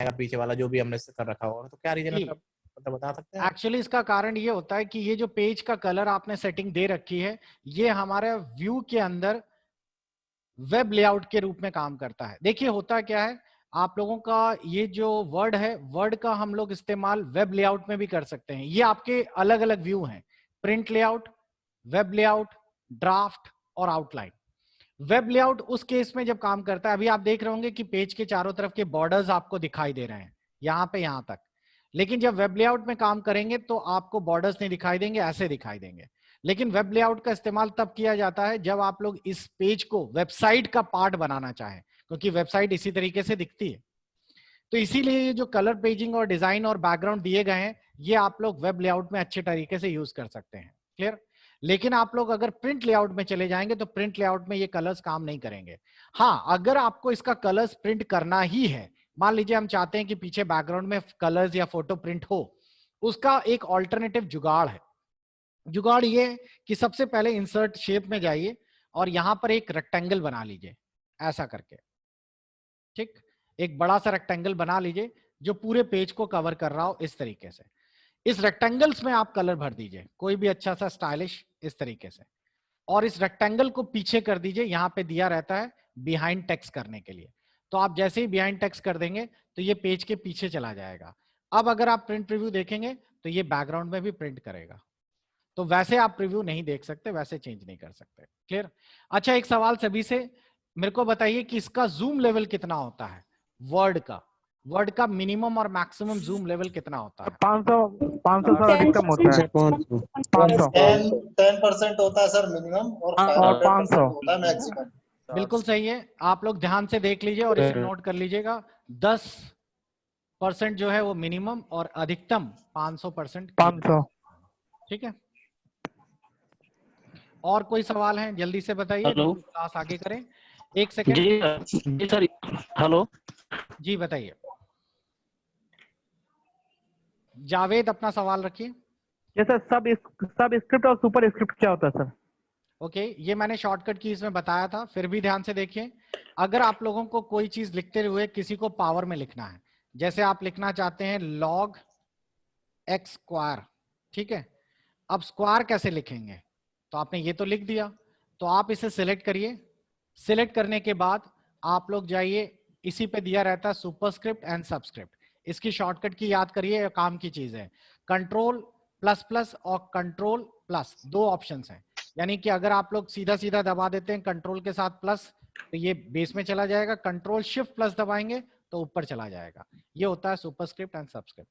पीछे वाला जो भी हमने कर रखा होगा, तो क्या रीजन है, मतलब बता सकते हैं? एक्चुअली इसका कारण ये होता है कि ये जो पेज का कलर आपने सेटिंग दे रखी है, ये हमारे व्यू के अंदर वेब लेआउट के रूप में काम करता है। देखिए होता क्या है, आप लोगों का ये जो वर्ड है, वर्ड का हम लोग इस्तेमाल वेब लेआउट में भी कर सकते हैं। ये आपके अलग अलग व्यू हैं, print layout, web layout, draft और आउटलाइन। वेब लेआउट उस केस में जब काम करता है, अभी आप देख रहे होंगे कि पेज के चारों तरफ के बॉर्डर्स आपको दिखाई दे रहे हैं, यहां पे यहां तक। लेकिन जब वेब लेआउट में काम करेंगे तो आपको बॉर्डर्स नहीं दिखाई देंगे, ऐसे दिखाई देंगे। लेकिन वेब लेआउट का इस्तेमाल तब किया जाता है जब आप लोग इस पेज को वेबसाइट का पार्ट बनाना चाहें, क्योंकि वेबसाइट इसी तरीके से दिखती है। तो इसीलिए ये जो कलर पेजिंग और डिजाइन और बैकग्राउंड दिए गए हैं, ये आप लोग वेब लेआउट में अच्छे तरीके से यूज कर सकते हैं। क्लियर? लेकिन आप लोग अगर प्रिंट लेआउट में चले जाएंगे तो प्रिंट लेआउट में ये कलर्स काम नहीं करेंगे। हाँ, अगर आपको इसका कलर्स प्रिंट करना ही है, मान लीजिए हम चाहते हैं कि पीछे बैकग्राउंड में कलर्स या फोटो प्रिंट हो, उसका एक ऑल्टरनेटिव जुगाड़ है। जुगाड़ ये कि सबसे पहले इंसर्ट शेप में जाइए और यहां पर एक रेक्टेंगल बना लीजिए, ऐसा करके। ठीक, एक बड़ा सा रेक्टेंगल बना लीजिए जो पूरे पेज को कवर कर रहा हो, इस तरीके से। इस रेक्टेंगल्स में आप कलर भर दीजिए, कोई भी अच्छा सा स्टाइलिश, इस तरीके से। और इस रेक्टेंगल को पीछे कर दीजिए, यहां पे दिया रहता है बिहाइंड टेक्स्ट करने के लिए। तो आप जैसे ही बिहाइंड टेक्स्ट कर देंगे तो ये पेज के पीछे चला जाएगा। अब अगर आप प्रिंट प्रीव्यू देखेंगे तो ये बैकग्राउंड में भी प्रिंट करेगा। तो वैसे आप प्रीव्यू नहीं देख सकते, वैसे चेंज नहीं कर सकते। क्लियर? अच्छा, एक सवाल सभी से, मेरे को बताइए कि इसका जूम लेवल कितना होता है? वर्ड का मिनिमम और मैक्सिमम जूम लेवल कितना होता है? 500 सर अधिकतम होता है। 500 10% होता है सर मिनिमम, और 500 होता है मैक्सिमम। बिल्कुल सही है। आप लोग ध्यान से देख लीजिए और इसे नोट कर लीजिएगा। 10% जो है वो मिनिमम और अधिकतम 500%। 500। ठीक है, और कोई सवाल है जल्दी से बताइए, क्लास आगे करें। एक सेकेंड जी सर, हेलो जी, बताइए जावेद, अपना सवाल रखिए। ये सर सब स्क्रिप्ट और सुपर स्क्रिप्ट क्या होता है सर? ओके, ये मैंने शॉर्टकट कीज में बताया था, फिर भी ध्यान से देखिए। अगर आप लोगों को कोई चीज लिखते हुए किसी को पावर में लिखना है, जैसे आप लिखना चाहते हैं log x स्क्वायर, ठीक है, अब स्क्वायर कैसे लिखेंगे? तो आपने ये तो लिख दिया, तो आप इसे सिलेक्ट करिए। सिलेक्ट करने के बाद आप लोग जाइए, इसी पे दिया रहता है सुपरस्क्रिप्ट एंड सबस्क्रिप्ट। इसकी शॉर्टकट की याद करिए, काम की चीज है। कंट्रोल प्लस प्लस और कंट्रोल प्लस, दो ऑप्शन हैं। यानी कि अगर आप लोग सीधा सीधा दबा देते हैं कंट्रोल के साथ प्लस, तो ये बेस में चला जाएगा। कंट्रोल शिफ्ट प्लस दबाएंगे तो ऊपर चला जाएगा। ये होता है सुपरस्क्रिप्ट एंड सबस्क्रिप्ट।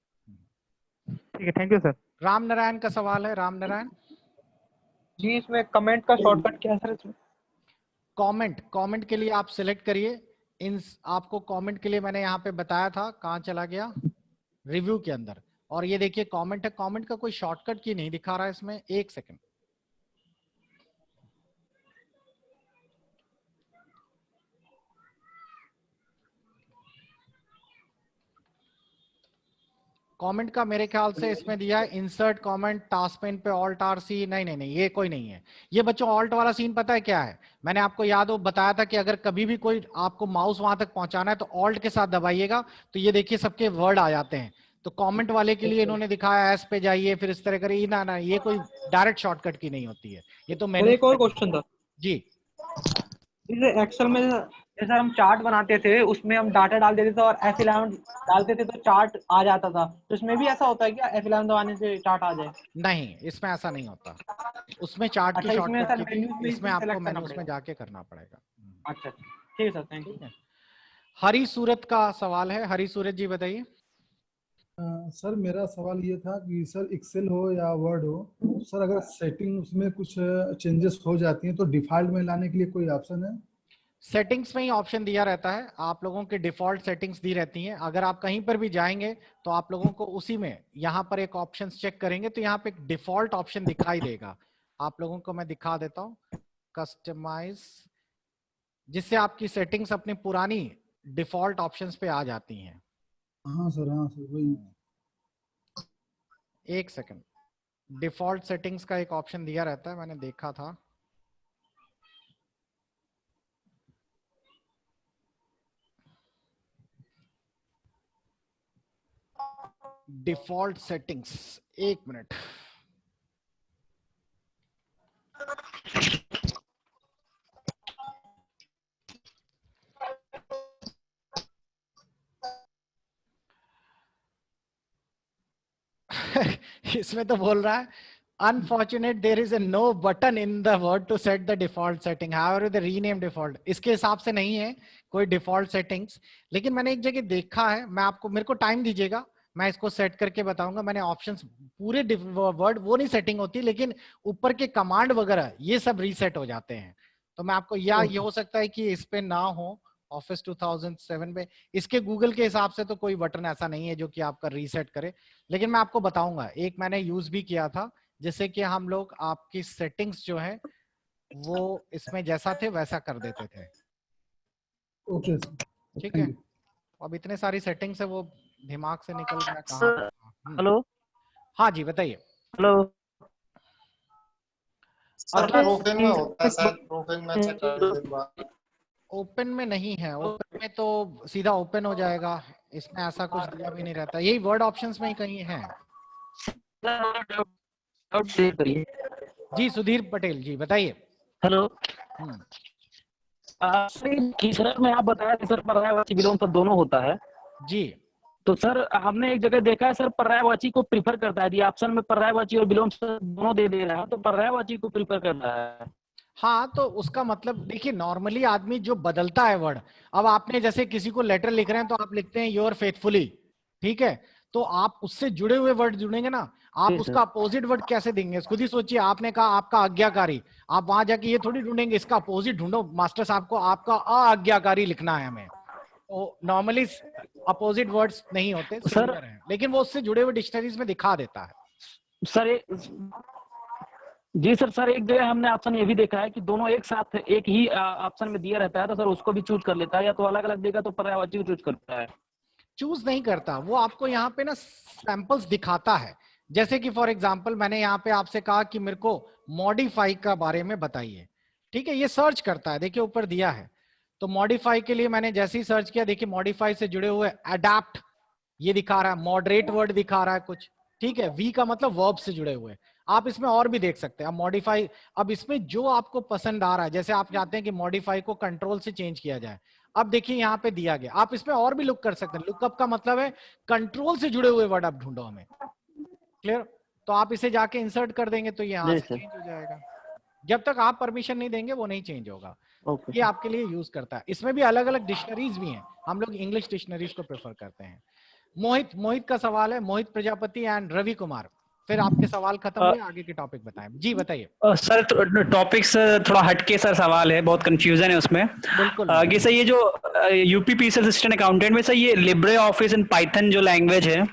ठीक है, thank you sir. Ram Narayan का सवाल है। राम नारायण जी, इसमें कमेंट का शॉर्टकट क्या है सर इसमें? कमेंट के लिए आप सिलेक्ट करिए। इन आपको कमेंट के लिए मैंने यहाँ पे बताया था, कहाँ चला गया, रिव्यू के अंदर। और ये देखिए कमेंट है, कमेंट का कोई शॉर्टकट की नहीं दिखा रहा है इसमें। एक सेकंड, कमेंट का मेरे ख्याल से इसमें दिया है इंसर्ट कमेंट, टास्क पेन पे ऑल्ट आर सी। नहीं नहीं नहीं, ये कोई नहीं है। ये बच्चों ऑल्ट वाला सीन पता है क्या है? मैंने आपको याद हो बताया था कि अगर कभी भी कोई आपको माउस वहां तक पहुंचाना है तो ऑल्ट के साथ दबाइएगा, तो ये देखिए सबके वर्ड आ जाते हैं। तो कमेंट वाले के लिए इन्होंने दिखाया एस पे जाइए, फिर इस तरह करिए। ना ना, ये कोई डायरेक्ट शॉर्टकट की नहीं होती है, ये तो मैंने एक और क्वेश्चन था जी। जैसे एक्सेल में जैसे हम चार्ट बनाते थे, उसमें हम डाटा डाल देते थे और F11 डालते थे तो चार्ट आ जाता था। तो इसमें भी ऐसा होता है क्या, F11 दबाने से चार्ट आ जाए? नहीं, इसमें ऐसा नहीं होता। उसमें चार्ट की अच्छा, इसमें शॉर्टकट सर की थी, मेन्यूज में इसमें ही आपको सेलेक्ट करना मेन्यूज में पड़ेगा? जाके करना पड़ेगा। अच्छा, ठीक है सर, थैंक यू। ठीक है, हरी सूरत का सवाल है। हरी सूरत जी बताइए। सर मेरा सवाल ये था कि सर एक्सेल हो या वर्ड हो, सर अगर सेटिंग उसमें कुछ चेंजेस हो जाती हैं तो डिफॉल्ट में लाने के लिए कोई ऑप्शन है? सेटिंग्स में ही ऑप्शन दिया रहता है, आप लोगों के डिफॉल्ट सेटिंग्स दी रहती हैं। अगर आप कहीं पर भी जाएंगे तो आप लोगों को उसी में यहाँ पर एक ऑप्शन चेक करेंगे तो यहाँ पे एक डिफॉल्ट ऑप्शन दिखाई देगा। आप लोगों को मैं दिखा देता हूँ, कस्टमाइज, जिससे आपकी सेटिंग्स अपनी पुरानी डिफॉल्ट ऑप्शंस पे आ जाती हैं। हाँ सर वही। एक सेकंड, डिफॉल्ट सेटिंग्स का एक ऑप्शन दिया रहता है, मैंने देखा था। डिफॉल्ट सेटिंग्स, एक मिनट। इसमें तो बोल रहा है unfortunate there is a no button in the word to set the default setting, however the rename default। इसके हिसाब से नहीं है कोई default settings, लेकिन मैंने एक जगह देखा है, मैं आपको, मेरे को टाइम दीजिएगा, मैं इसको सेट करके बताऊंगा। मैंने ऑप्शंस पूरे वर्ड वो नहीं सेटिंग होती, लेकिन ऊपर के कमांड वगैरह ये सब रीसेट हो जाते हैं। तो मैं आपको, या ये हो सकता है कि इस पे ना हो ऑफिस 2007 पे, इसके गूगल के हिसाब से तो कोई बटन ऐसा नहीं है जो कि आपका रीसेट करे, लेकिन मैं आपको बताऊंगा। एक मैंने यूज भी किया था, जैसे कि हम लोग आपकी सेटिंग्स जो है वो इसमें जैसा थे वैसा कर देते थे। ओके, ठीक है, अब इतने सारी सेटिंग्स है वो दिमाग से निकल गया कहाँ। हेलो, हाँ जी बताइए। हेलो सर प्रूफिंग में होता है सर, प्रूफिंग में चेक कर दीजिए। ओपन में नहीं है, ओपन में तो सीधा ओपन हो जाएगा, इसमें ऐसा कुछ दिया भी नहीं रहता, यही वर्ड ऑप्शंस में ही कहीं है। जी सुधीर पटेल जी बताइए। हेलो सर, में आप बताया सर पर्यायवाची विलोम सब दोनों होता है जी। तो सर हमने एक जगह देखा है सर पर्यायवाची को प्रीफर करता है, ऑप्शन में पर्यायवाची और विलोम दोनों दे रहा है, तो पर्यायवाची को प्रीफर करता है। हाँ, तो उसका मतलब देखिए, नॉर्मली आदमी जो बदलता है वर्ड, अब आपने जैसे किसी को लेटर लिख रहे हैं तो आप लिखते हैं योर फेथफुली, ठीक है, तो आप उससे जुड़े हुए वर्ड जुड़ेंगे ना, आप उसका अपोजिट वर्ड कैसे देंगे? खुद ही सोचिए, आपने कहा आपका आज्ञाकारी, आप वहां जाके ये थोड़ी ढूंढेंगे इसका अपोजिट ढूंढो मास्टर साहब को, आपका आज्ञाकारी लिखना है हमें। तो नॉर्मली अपोजिट वर्ड्स नहीं होते, सिमिलर हैं, लेकिन वो उससे जुड़े हुए डिक्शनरीज में दिखा देता है। सर जी सर एक जगह हमने ऑप्शन ये भी देखा है कि दोनों एक साथ एक ही ऑप्शन में दिया रहता है, तो सर उसको भी चूज कर लेता है, या तो अलग अलग देगा तो पर्यायवाची को चूज करता है। चूज नहीं करता, वो आपको यहाँ पे ना सैंपल्स दिखाता है। जैसे कि फॉर एग्जांपल मैंने यहाँ पे आपसे कहा कि मेरे को मॉडिफाई का बारे में बताइए, ठीक है, ये सर्च करता है, देखिए ऊपर दिया है, तो मॉडिफाई के लिए मैंने जैसे ही सर्च किया, देखिए मॉडिफाई से जुड़े हुए अडैप्ट ये दिखा रहा है, मॉडरेट वर्ड दिखा रहा है कुछ, ठीक है, वी का मतलब वर्ब से जुड़े हुए। आप इसमें और भी देख सकते हैं, अब मॉडिफाई, अब इसमें जो आपको पसंद आ रहा है, जैसे आप चाहते हैं कि मॉडिफाई को कंट्रोल से चेंज किया जाए, अब देखिए यहाँ पे दिया गया, आप इसमें और भी लुक कर सकते हैं। लुकअप का मतलब है कंट्रोल से जुड़े हुए वर्ड आप ढूंढो हमें, क्लियर? तो आप इसे जाके इंसर्ट कर देंगे तो यहाँ से चेंज हो जाएगा, जब तक आप परमिशन नहीं देंगे वो नहीं चेंज होगा। ये आपके लिए यूज करता है। इसमें भी अलग अलग डिक्शनरीज भी हैं, हम लोग इंग्लिश डिक्शनरीज को प्रेफर करते हैं। मोहित का सवाल है, मोहित प्रजापति एंड रवि कुमार, फिर आपके सवाल खत्म हुए, आगे के टॉपिक बताएं। जी बताइए सर। टॉपिक थोड़ा हटके सर सवाल है, बहुत कंफ्यूजन है उसमें। बिल्कुल सर ये जो यूपीपीएससी असिस्टेंट अकाउंटेंट में सर ये लिब्रे ऑफिस इन पाइथन जो लैंग्वेज है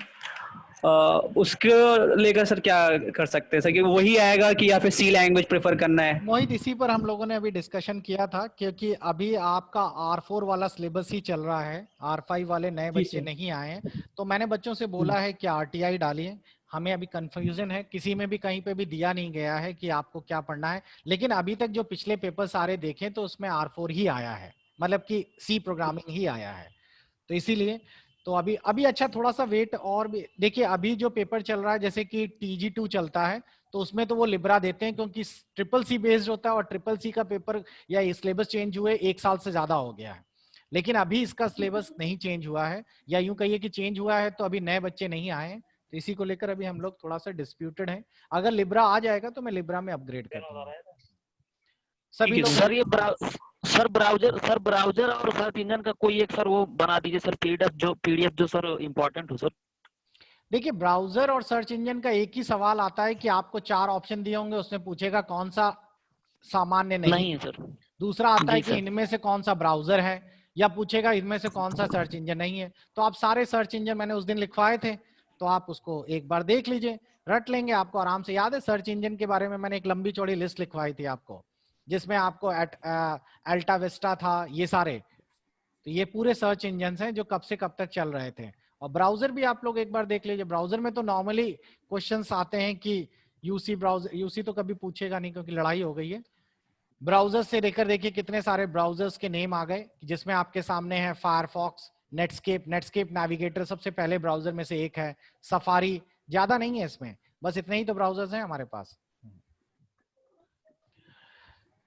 उसको लेकर सर क्या कर सकते हैं सर, कि वही आएगा कि या फिर सी लैंग्वेज प्रेफर करना है? मोहित, इसी पर हम लोगों ने अभी डिस्कशन किया था, क्योंकि अभी आपका R4 वाला सिलेबस ही चल रहा है, R5 वाले नए बच्चे नहीं आए हैं, तो मैंने बच्चों से बोला है कि RTI डालिए। हमें अभी कंफ्यूजन है, किसी में भी कहीं पे भी दिया नहीं गया है कि आपको क्या पढ़ना है, लेकिन अभी तक जो पिछले पेपर सारे देखें तो उसमें R4 ही आया है, मतलब कि सी प्रोग्रामिंग ही आया है, तो इसीलिए तो अभी अच्छा थोड़ा सा वेट और भी देखिए। अभी जो पेपर चल रहा है जैसे कि TG2 चलता है, तो उसमें तो वो लिब्रा देते हैं, क्योंकि CCC बेस्ड होता है, और CCC का पेपर या सिलेबस चेंज हुए 1 साल से ज्यादा हो गया है, लेकिन अभी इसका सिलेबस नहीं चेंज हुआ है, या यूं कहिए कि चेंज हुआ है तो अभी नए बच्चे नहीं आए हैं, तो इसी को लेकर अभी हम लोग थोड़ा सा डिस्प्यूटेड हैं। अगर लिब्रा आ जाएगा तो मैं लिब्रा में अपग्रेड कर दूंगा सभी लोग। सर ये ब्राउजर और सर्च इंजन का कोई एक सर वो बना दीजिए सर, पीडीएफ जो सर इम्पोर्टेंट हो सर। देखिए, ब्राउजर और सर्च इंजन का एक ही सवाल आता है कि आपको 4 ऑप्शन दिए होंगे, उसमें पूछेगा कौन सा सामान्य नहीं है सर। दूसरा आता है कि इनमें से कौन सा ब्राउजर है, या पूछेगा इनमें से कौन सा सर्च इंजन नहीं है। तो आप सारे सर्च इंजन मैंने उस दिन लिखवाए थे, तो आप उसको एक बार देख लीजिए, रट लेंगे, आपको आराम से याद है। सर्च इंजन के बारे में मैंने एक लंबी चौड़ी लिस्ट लिखवाई थी आपको, जिसमें आपको अल्टा विस्टा था, ये सारे, तो ये पूरे सर्च इंजन हैं जो कब से कब तक चल रहे थे। और ब्राउजर भी आप लोग एक बार देख लीजिए। ब्राउजर में तो नॉर्मली क्वेश्चंस आते हैं कि यूसी ब्राउजर, यूसी तो कभी पूछेगा नहीं क्योंकि लड़ाई हो गई है। ब्राउजर से लेकर देखिए कितने सारे ब्राउजर्स के नेम आ गए, जिसमें आपके सामने है फायरफॉक्स, नेटस्केप, नेटस्केप नेविगेटर सबसे पहले ब्राउजर में से एक है, सफारी, ज्यादा नहीं है इसमें, बस इतने ही तो ब्राउजर्स हैं हमारे पास।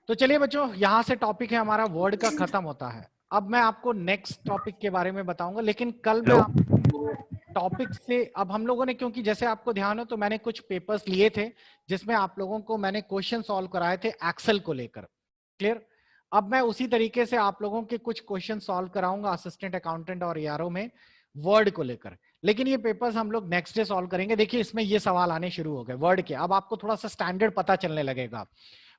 तो चलिए बच्चों, यहां से टॉपिक है हमारा वर्ड का खत्म होता है। अब मैं आपको नेक्स्ट टॉपिक के बारे में बताऊंगा, लेकिन कल मैं आपको टॉपिक से, अब हम लोगों ने, क्योंकि जैसे आपको ध्यान हो तो मैंने कुछ पेपर्स लिए थे जिसमें आप लोगों को मैंने क्वेश्चन सॉल्व कराए थे एक्सेल को लेकर, क्लियर। अब मैं उसी तरीके से आप लोगों के कुछ क्वेश्चन सॉल्व कराऊंगा असिस्टेंट अकाउंटेंट और ERO में वर्ड को लेकर, लेकिन ये पेपर्स हम लोग नेक्स्ट डे सॉल्व करेंगे। देखिए इसमें ये सवाल आने शुरू हो गए वर्ड के, अब आपको थोड़ा सा स्टैंडर्ड पता चलने लगेगा।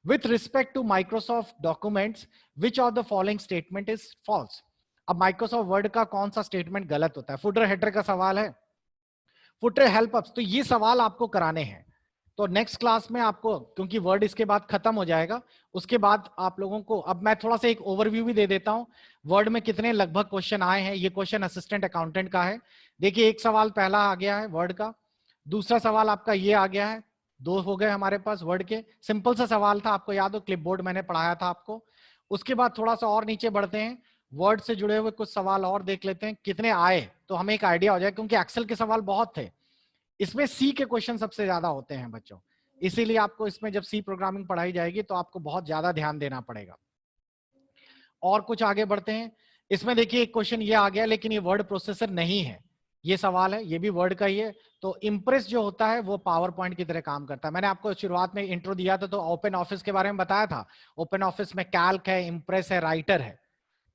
With respect to Microsoft documents, which of the following statement is false? अब Microsoft Word का कौन सा स्टेटमेंट गलत होता है? फुटर हेडर का सवाल है, फुटर हेल्प अप्स, तो ये सवाल आपको कराने हैं। तो नेक्स्ट क्लास में आपको, क्योंकि वर्ड इसके बाद खत्म हो जाएगा, उसके बाद आप लोगों को, अब मैं थोड़ा सा एक ओवरव्यू भी दे देता हूं वर्ड में कितने लगभग क्वेश्चन आए हैं। ये क्वेश्चन असिस्टेंट अकाउंटेंट का है। देखिए एक सवाल पहला आ गया है वर्ड का, दूसरा सवाल आपका ये आ गया है, 2 हो गए हमारे पास वर्ड के। सिंपल सा सवाल था, आपको याद हो क्लिपबोर्ड मैंने पढ़ाया था आपको। उसके बाद थोड़ा सा और नीचे बढ़ते हैं, वर्ड से जुड़े हुए कुछ सवाल और देख लेते हैं कितने आए, तो हमें एक आइडिया हो जाए, क्योंकि एक्सेल के सवाल बहुत थे, इसमें सी के क्वेश्चन सबसे ज्यादा होते हैं बच्चों, इसीलिए आपको इसमें जब सी प्रोग्रामिंग पढ़ाई जाएगी तो आपको बहुत ज्यादा ध्यान देना पड़ेगा। और कुछ आगे बढ़ते हैं, इसमें देखिए एक क्वेश्चन ये आ गया, लेकिन ये वर्ड प्रोसेसर नहीं है, ये सवाल है, ये भी वर्ड का ही है। तो इम्प्रेस जो होता है वो पावर पॉइंट की तरह काम करता है। मैंने आपको शुरुआत में इंट्रो दिया था तो ओपन ऑफिस के बारे में बताया था। ओपन ऑफिस में कैल्क है, इम्प्रेस है, राइटर है,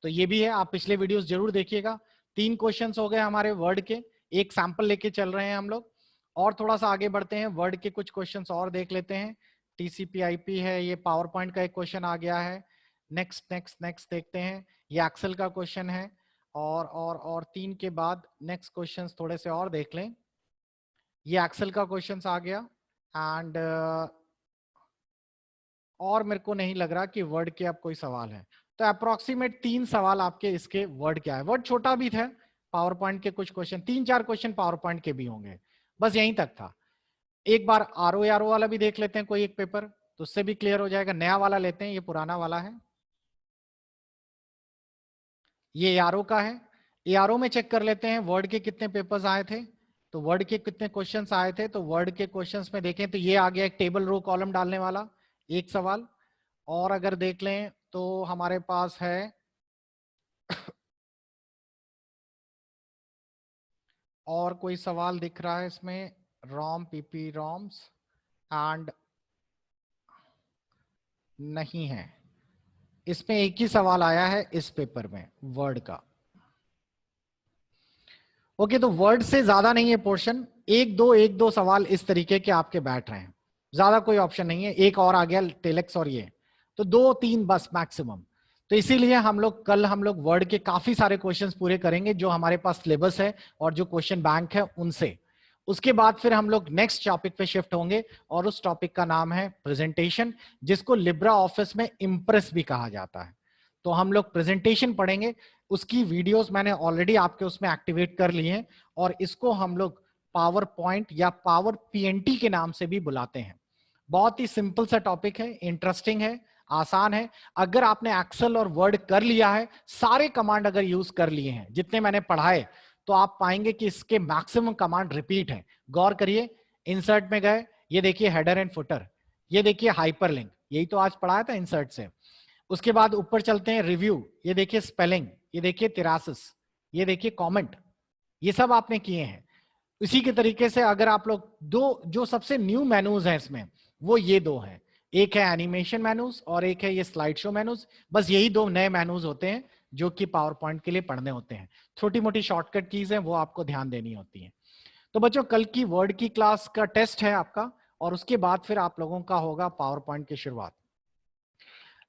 तो ये भी है, आप पिछले वीडियोस जरूर देखिएगा। 3 क्वेश्चंस हो गए हमारे वर्ड के, एक सैंपल लेके चल रहे हैं हम लोग। और थोड़ा सा आगे बढ़ते हैं, वर्ड के कुछ क्वेश्चंस और देख लेते हैं। TCP/IP है, ये पावर पॉइंट का एक क्वेश्चन आ गया है। नेक्स्ट नेक्स्ट नेक्स्ट देखते हैं, ये एक्सेल का क्वेश्चन है। और 3 के बाद नेक्स्ट क्वेश्चंस थोड़े से और देख लें, ये एक्सेल का क्वेश्चंस आ गया। एंड और मेरे को नहीं लग रहा कि वर्ड के अब कोई सवाल है, तो अप्रोक्सीमेट 3 सवाल आपके इसके वर्ड के आए। वर्ड छोटा भी था, पावर पॉइंट के कुछ क्वेश्चन, 3-4 क्वेश्चन पावर पॉइंट के भी होंगे, बस यहीं तक था। एक बार RO वाला भी देख लेते हैं कोई एक पेपर, तो उससे भी क्लियर हो जाएगा। नया वाला लेते हैं, ये पुराना वाला है, ये ARO का है। ARO में चेक कर लेते हैं वर्ड के कितने पेपर्स आए थे, तो वर्ड के कितने क्वेश्चंस आए थे। तो वर्ड के क्वेश्चंस में देखें तो ये आ गया एक टेबल रो कॉलम डालने वाला एक सवाल। और अगर देख लें तो हमारे पास है और कोई सवाल दिख रहा है इसमें, ROM PP ROMs एंड नहीं है, इसमें एक ही सवाल आया है इस पेपर में वर्ड का। ओके, तो वर्ड से ज्यादा नहीं है पोर्शन, एक दो सवाल इस तरीके के आपके बैठ रहे हैं, ज्यादा कोई ऑप्शन नहीं है। एक और आ गया टेलेक्स, और ये तो 2-3 बस मैक्सिमम। तो इसीलिए कल हम लोग वर्ड के काफी सारे क्वेश्चंस पूरे करेंगे जो हमारे पास सिलेबस है और जो क्वेश्चन बैंक है उनसे। उसके बाद फिर हम लोग नेक्स्ट टॉपिक पे शिफ्ट होंगे, और उस टॉपिक का नाम है प्रेजेंटेशन, जिसको लिब्रा ऑफिस में इम्प्रेस भी कहा जाता है। तो हम लोग प्रेजेंटेशन पढ़ेंगे, उसकी वीडियोस मैंने ऑलरेडी आपके उसमें एक्टिवेट कर ली हैं, और इसको हम लोग पावर पॉइंट या पावर PNT के नाम से भी बुलाते हैं। बहुत ही सिंपल सा टॉपिक है, इंटरेस्टिंग है, आसान है। अगर आपने एक्सेल और वर्ड कर लिया है, सारे कमांड अगर यूज कर लिए हैं जितने मैंने पढ़ाए, तो आप पाएंगे कि इसके मैक्सिमम कमांड रिपीट है। गौर करिए, इंसर्ट में गए, ये देखिए हेडर एंड फुटर, ये देखिए हाइपरलिंक, यही तो आज पढ़ाया था इंसर्ट से। उसके बाद ऊपर चलते हैं, रिव्यू, ये देखिए स्पेलिंग, ये देखिए तिरासिस, ये देखिए कमेंट, ये सब आपने किए हैं। इसी के तरीके से अगर आप लोग जो सबसे न्यू मेनूज हैं इसमें, वो ये 2 हैं, एक है एनिमेशन मेनूज और एक है ये स्लाइड शो मेनूज। बस यही 2 नए मेनूज होते हैं जो कि पावर पॉइंट के लिए पढ़ने होते हैं। छोटी मोटी शॉर्टकट कीज हैं, वो आपको ध्यान देनी होती है। तो बच्चों, कल की वर्ड की क्लास का टेस्ट है आपका, और उसके बाद फिर आप लोगों का होगा पावर पॉइंट की शुरुआत।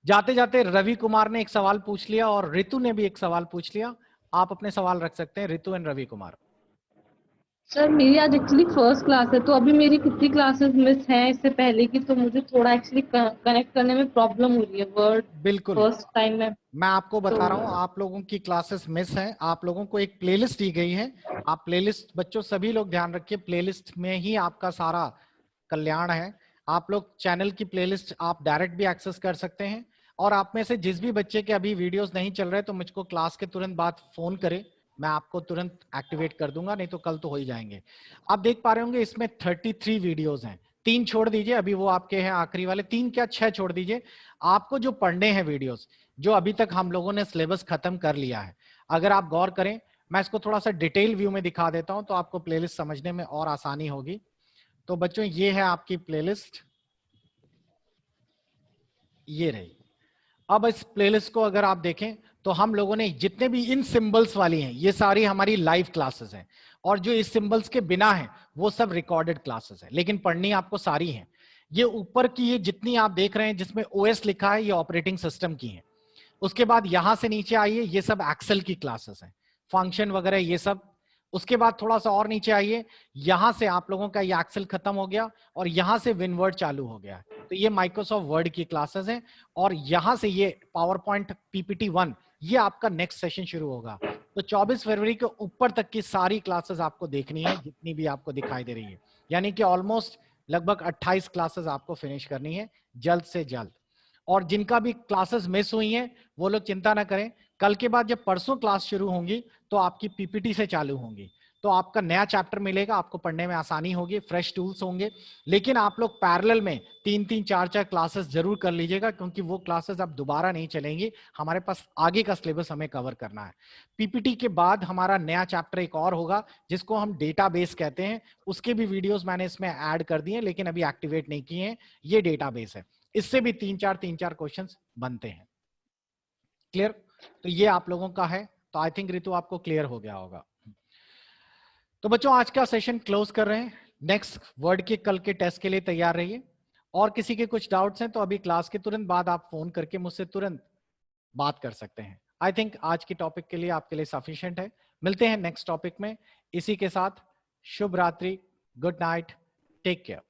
जाते जाते रवि कुमार ने एक सवाल पूछ लिया और रितु ने भी एक सवाल पूछ लिया। आप अपने सवाल रख सकते हैं, रितु एंड रवि कुमार। सर मेरी आज एक्चुअली फर्स्ट क्लास है, तो अभी मेरी कितनी क्लासेस मिस हैं इससे पहले की, तो मुझे थोड़ा एक्चुअली कनेक्ट करने में प्रॉब्लम हो रही है वर्ड। बिल्कुल, फर्स्ट टाइम में मैं आपको बता रहा हूँ, आप लोगों की क्लासेस मिस हैं। आप लोगों को एक प्लेलिस्ट दी गई है, आप प्लेलिस्ट, बच्चों सभी लोग ध्यान रखिए, प्लेलिस्ट में ही आपका सारा कल्याण है। आप लोग चैनल की प्लेलिस्ट आप डायरेक्ट भी एक्सेस कर सकते हैं, और आप में से जिस भी बच्चे के अभी वीडियोस नहीं चल रहे तो मुझको क्लास के तुरंत बाद फोन करें, मैं आपको तुरंत एक्टिवेट कर दूंगा, नहीं तो कल तो हो ही जाएंगे। आप देख पा रहे होंगे इसमें 33 वीडियोस हैं। 3 छोड़ दीजिए, अभी वो आपके हैं आखिरी वाले, 3 क्या 6 छोड़ दीजिए। आपको जो पढ़ने हैं वीडियोस, जो अभी तक हम लोगों ने सिलेबस खत्म कर लिया है, अगर आप गौर करें, मैं इसको थोड़ा सा डिटेल व्यू में दिखा देता हूं तो आपको प्लेलिस्ट समझने में और आसानी होगी। तो बच्चों ये है आपकी प्लेलिस्ट, ये रही। अब इस प्लेलिस्ट को अगर आप देखें तो हम लोगों ने जितने भी इन सिंबल्स वाली हैं, ये सारी हमारी लाइव क्लासेस हैं, और जो इस सिंबल्स के बिना हैं वो सब रिकॉर्डेड क्लासेस हैं, लेकिन पढ़नी आपको सारी हैं। ये ऊपर की ये जितनी आप देख रहे हैं जिसमें ओएस लिखा है, ये ऑपरेटिंग सिस्टम की है। उसके बाद यहां से नीचे आइए, ये सब एक्सेल की क्लासेस हैं, फंक्शन वगैरह ये सब। उसके बाद थोड़ा सा और नीचे आइए, यहां से आप लोगों का ये एक्सेल खत्म हो गया और यहां से विनवर्ड चालू हो गया। तो ये माइक्रोसॉफ्ट वर्ड की क्लासेस हैं, और यहां से ये पावर पॉइंट पीपीटी 1 ये आपका नेक्स्ट सेशन शुरू होगा। तो 24 फरवरी के ऊपर तक की सारी क्लासेस आपको देखनी है, जितनी भी आपको दिखाई दे रही है, यानी कि ऑलमोस्ट लगभग 28 क्लासेस आपको फिनिश करनी है जल्द से जल्द। और जिनका भी क्लासेस मिस हुई हैं वो लोग चिंता ना करें, कल के बाद जब परसों क्लास शुरू होंगी तो आपकी पीपीटी से चालू होंगी, तो आपका नया चैप्टर मिलेगा, आपको पढ़ने में आसानी होगी, फ्रेश टूल्स होंगे। लेकिन आप लोग पैरेलल में 3-3, 4-4 क्लासेस जरूर कर लीजिएगा, क्योंकि वो क्लासेस अब दोबारा नहीं चलेंगी, हमारे पास आगे का सिलेबस हमें कवर करना है। पीपीटी के बाद हमारा नया चैप्टर एक और होगा जिसको हम डेटाबेस कहते हैं, उसके भी वीडियोस मैंने इसमें ऐड कर दिए लेकिन अभी एक्टिवेट नहीं किए हैं। ये डेटाबेस है, इससे भी 3-4 क्वेश्चंस बनते हैं। क्लियर? तो ये आप लोगों का है, तो आई थिंक रितु आपको क्लियर हो गया होगा। तो बच्चों आज का सेशन क्लोज कर रहे हैं, नेक्स्ट वर्ड के कल के टेस्ट के लिए तैयार रहिए। और किसी के कुछ डाउट्स हैं तो अभी क्लास के तुरंत बाद आप फोन करके मुझसे तुरंत बात कर सकते हैं। आई थिंक आज की टॉपिक के लिए आपके लिए सफिशिएंट है। मिलते हैं नेक्स्ट टॉपिक में। इसी के साथ शुभ रात्रि, good night, take care.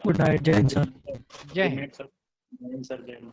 Good night, जय हिंद सर। जय हिंद सर।